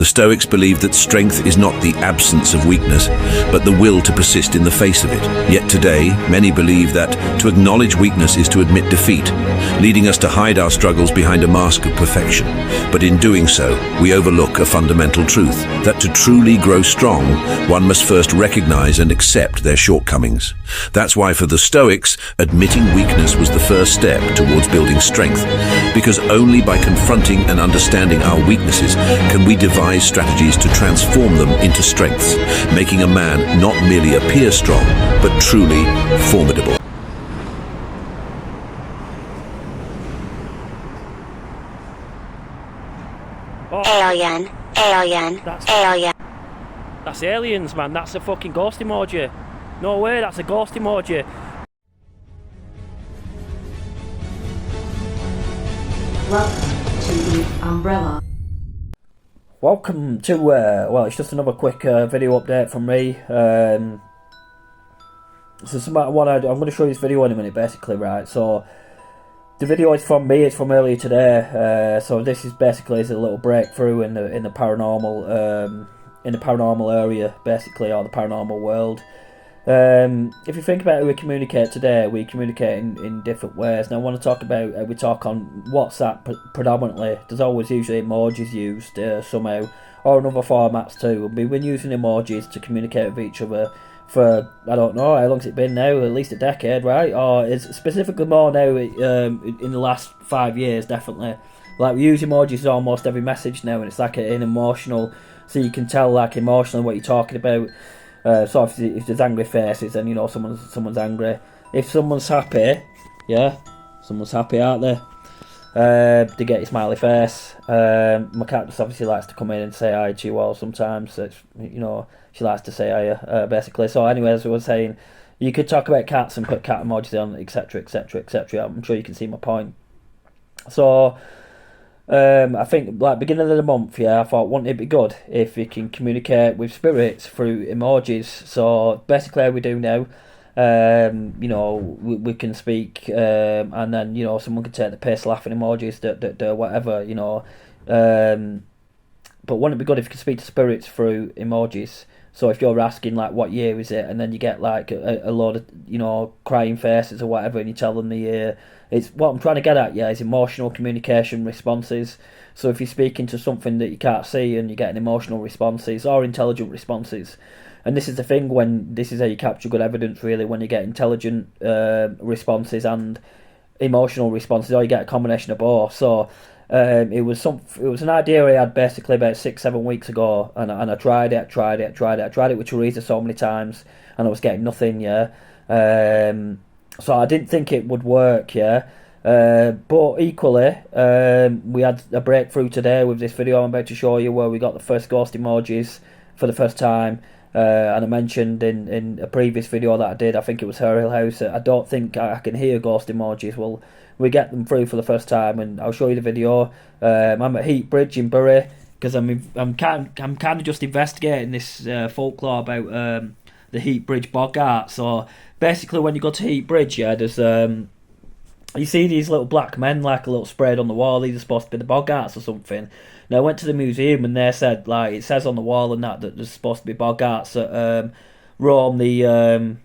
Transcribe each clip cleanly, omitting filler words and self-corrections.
The Stoics believed that strength is not the absence of weakness, but the will to persist in the face of it. Yet today, many believe that to acknowledge weakness is to admit defeat, leading us to hide our struggles behind a mask of perfection. But in doing so, we overlook a fundamental truth, that to truly grow strong, one must first recognize and accept their shortcomings. That's why for the Stoics, admitting weakness was the first step towards building strength, because only by confronting and understanding our weaknesses can we devise strategies to transform them into strengths, making a man not merely appear strong, but truly formidable. Alien. That's aliens, man. That's a fucking ghost emoji. No way, that's a ghost emoji. Welcome to the Umbrella. Welcome to, well, it's just another quick video update from me. So I'm going to show you this video in a minute, basically, right? So the video is from me, it's from earlier today. So this is basically a little breakthrough in the paranormal, area, basically, or the paranormal world. If you think about how we communicate today, we communicate in different ways. Now I want to talk about how we talk on WhatsApp predominantly. There's always usually emojis used somehow, or in other formats too. We've been using emojis to communicate with each other for, I don't know, how long's it been now? At least a decade, right? Or it's specifically more now in the last 5 years, definitely. Like, we use emojis almost every message now, and it's like an emotional, so you can tell like emotionally what you're talking about. So if there's angry faces, then you know someone's angry. If someone's happy, yeah, someone's happy, aren't they? They get a smiley face. My cat just obviously likes to come in and say hi to you all sometimes. So it's, you know, she likes to say hi, basically. So anyway, as I was saying, you could talk about cats and put cat emojis on, etc, etc, etc. I'm sure you can see my point. So I think, like, beginning of the month, yeah, I thought, wouldn't it be good if you can communicate with spirits through emojis? So basically how we do now, you know, we can speak, and then, you know, someone can take the piss, laughing emojis, whatever, you know. But wouldn't it be good if you could speak to spirits through emojis? So if you're asking, like, what year is it, and then you get, like, a load of, you know, crying faces or whatever, and you tell them the year. It's what I'm trying to get at, yeah, is emotional communication responses. So if you're speaking to something that you can't see and you're getting emotional responses or intelligent responses, and this is the thing, when this is how you capture good evidence, really, when you get intelligent responses and emotional responses, or you get a combination of both. So it was an idea I had basically about 6-7 weeks ago, and I tried it with Teresa so many times, and I was getting nothing, yeah. So I didn't think it would work, yeah. But equally, we had a breakthrough today with this video I'm about to show you, where we got the first ghost emojis for the first time. And I mentioned in a previous video that I did, I think it was Her Hill House, I don't think I can hear ghost emojis. Well, we get them through for the first time, and I'll show you the video. I'm at Heap Bridge in Bury, because I'm kind of just investigating this folklore about the Heap Bridge Boggarts. So basically, when you go to Heap Bridge, yeah, there's you see these little black men, like a little sprayed on the wall. These are supposed to be the Boggarts or something. Now I went to the museum, and they said, like, it says on the wall and that there's supposed to be Boggarts that roam the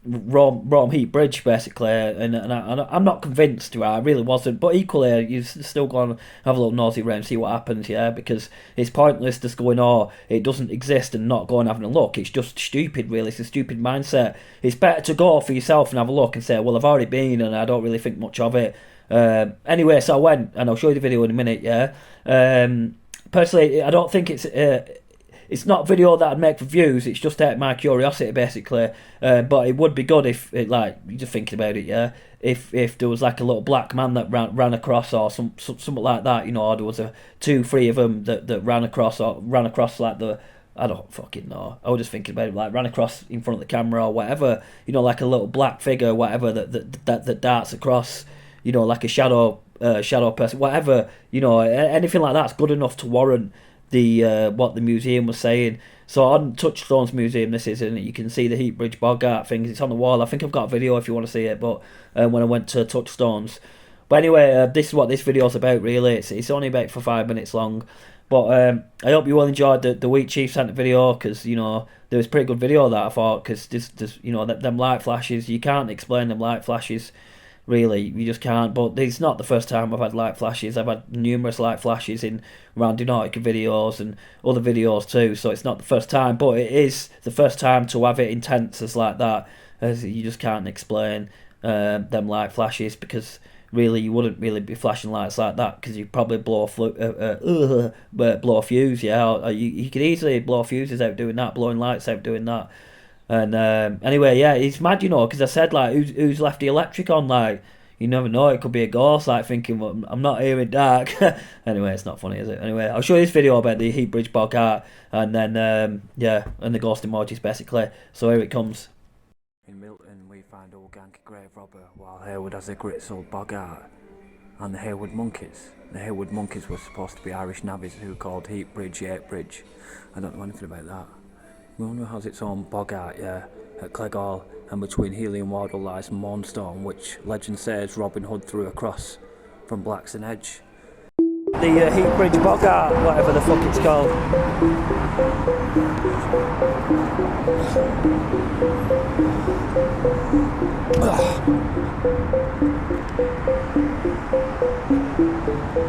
Rome Heap Bridge, basically, and I'm not convinced, right? I really wasn't, but equally, you still go and have a little nosy around, see what happens, yeah, because it's pointless just going, oh, it doesn't exist, and not going having a look. It's just stupid, really. It's a stupid mindset. It's better to go for yourself and have a look and say, well, I've already been, and I don't really think much of it. Anyway, so I went, and I'll show you the video in a minute, yeah. Personally, I don't think it's not a video that I'd make for views. It's just out of my curiosity, basically. But it would be good if, like, you're just thinking about it, yeah. If there was like a little black man that ran across, or something like that, you know, or there was 2-3 of them that ran across like the, I don't fucking know. I was just thinking about it, like, ran across in front of the camera or whatever, you know, like a little black figure, whatever that darts across, you know, like a shadow person, whatever, you know, anything like that's good enough to warrant the what the museum was saying. So on Touchstone's museum, this is, and you can see the Heap Bridge Boggart things. It's on the wall. I think I've got a video if you want to see it. But when I went to Touchstone's, but anyway, this is what this video's about. Really, it's only about for 5 minutes long. But I hope you all enjoyed the Wheat Chief Centre video, because, you know, there was a pretty good video that I thought, because there's you know, them light flashes, you can't explain them light flashes, really, you just can't. But it's not the first time I've had light flashes. I've had numerous light flashes in Randonautica videos and other videos too, so it's not the first time, but it is the first time to have it intense as like that, as you just can't explain them light flashes, because really you wouldn't really be flashing lights like that, because you probably blow a fuse, yeah, or you could easily blow fuses out doing that, blowing lights out doing that. And anyway, yeah, it's mad, you know, because I said, like, who's left the electric on, like, you never know, it could be a ghost, like, thinking, well, I'm not here in dark. Anyway, it's not funny, is it? Anyway, I'll show you this video about the Heap Bridge Boggart, and then, yeah, and the ghost emojis, basically. So here it comes. In Milton, we find old Ganky grave robber, while Haywood has a gritzel Boggart, and the Haywood monkeys. The Haywood monkeys were supposed to be Irish navvies who called Heap Bridge Yape Bridge. I don't know anything about that. Milner has its own Boggart, yeah, at Cleghall, and between Healy and Wardle lies Mournstone, which legend says Robin Hood threw across from Blackstone Edge. The Heap Bridge Boggart, whatever the fuck it's called.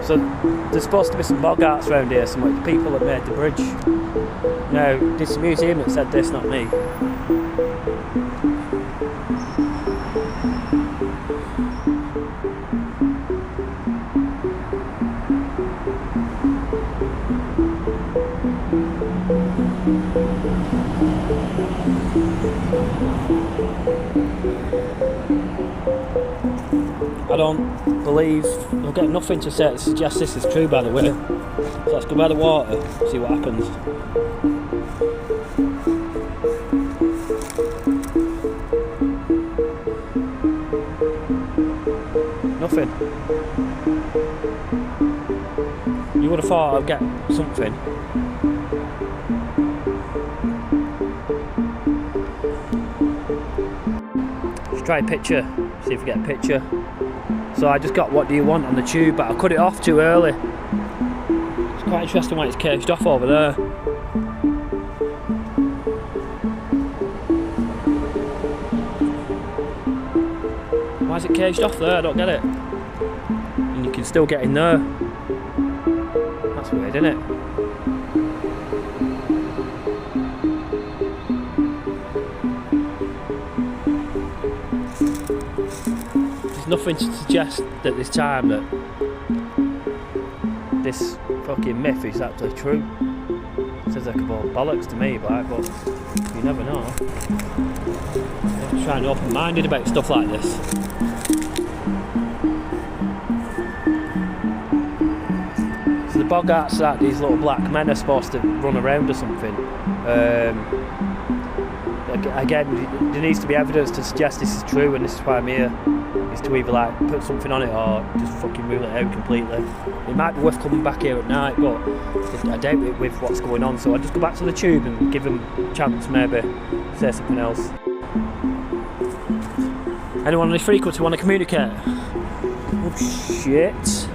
So there's supposed to be some Boggarts around here, some people that made the bridge. Now, this museum that said this, not me. I don't believe, I'll get nothing to say to suggest this is true, by the way. So let's go by the water, see what happens. Nothing. You would have thought I'd get something. Just try a picture, see if we get a picture. So I just got what do you want on the tube, but I cut it off too early. It's quite interesting why it's caged off over there. Why is it caged off there? I don't get it. And you can still get in there. That's weird, isn't it? Nothing to suggest that this time that this fucking myth is actually true. It says like a ball bollocks to me, but you never know. I'm trying to be open-minded about stuff like this. So the Boggarts that these little black men are supposed to run around or something. Again, there needs to be evidence to suggest this is true, and this is why I'm here. Is to either like put something on it or just fucking rule it out completely. It might be worth coming back here at night, but I doubt it with what's going on, so I'll just go back to the tube and give them a chance, maybe say something else. Anyone on this frequency want to communicate? Oh shit.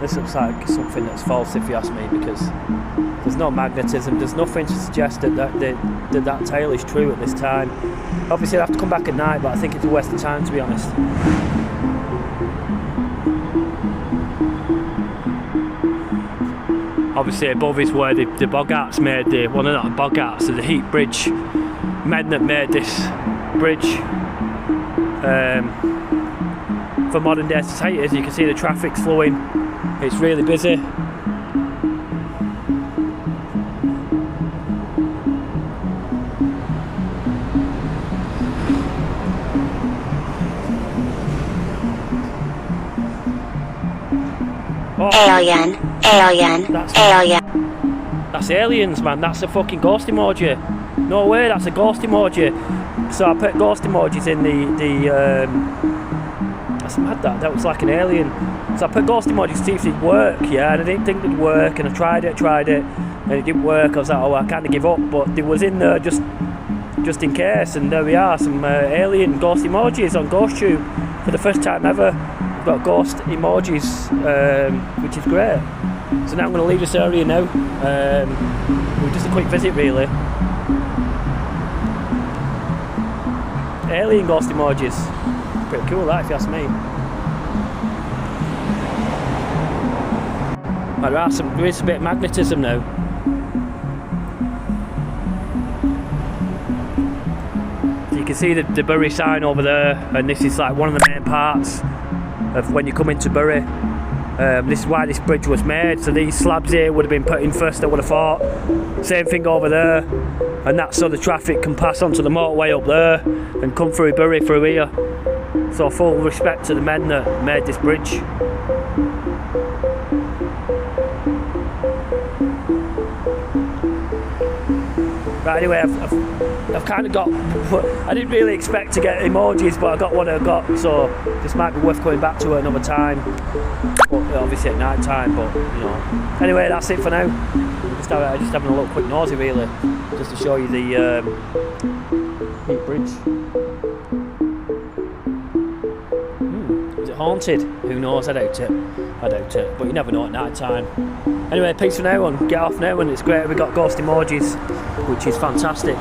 This looks like something that's false, if you ask me, because there's no magnetism, there's nothing to suggest that tale is true at this time. Obviously I'd have to come back at night, but I think it's a waste of time, to be honest. Obviously above is where the Boggarts made the, well, they're not the Boggarts, they're the Heap Bridge men that made this bridge for modern day society. As you can see, the traffic's flowing. It's really busy. Oh, Alien. That's aliens, man. That's a fucking ghost emoji. No way, that's a ghost emoji. So I put ghost emojis in the That's mad. That was like an alien. So I put ghost emojis to see if it'd work, yeah, and I didn't think it'd work, and I tried it, and it didn't work. I was like, oh, I kind of give up, but it was in there just in case, and there we are, some alien ghost emojis on GhostTube for the first time ever. We've got ghost emojis, which is great. So now I'm going to leave this area now. Just a quick visit, really. Alien ghost emojis, pretty cool that, if you ask me. Right, there is a bit of magnetism now. So you can see the Bury sign over there, and this is like one of the main parts of when you come into Bury. This is why this bridge was made, so these slabs here would have been put in first, I would have thought. Same thing over there, and that's so the traffic can pass onto the motorway up there and come through Bury through here. So full respect to the men that made this bridge. Right, anyway, I've kind of got, I didn't really expect to get emojis, but I got what I got, so this might be worth going back to it another time, but obviously at night time, but you know. Anyway, that's it for now. Just having a little quick nosy, really, just to show you the Heap Bridge. Is it haunted? Who knows? I doubt it, but you never know at night time. Anyway, peace for now, and get off now, and it's great we got ghost emojis, which is fantastic.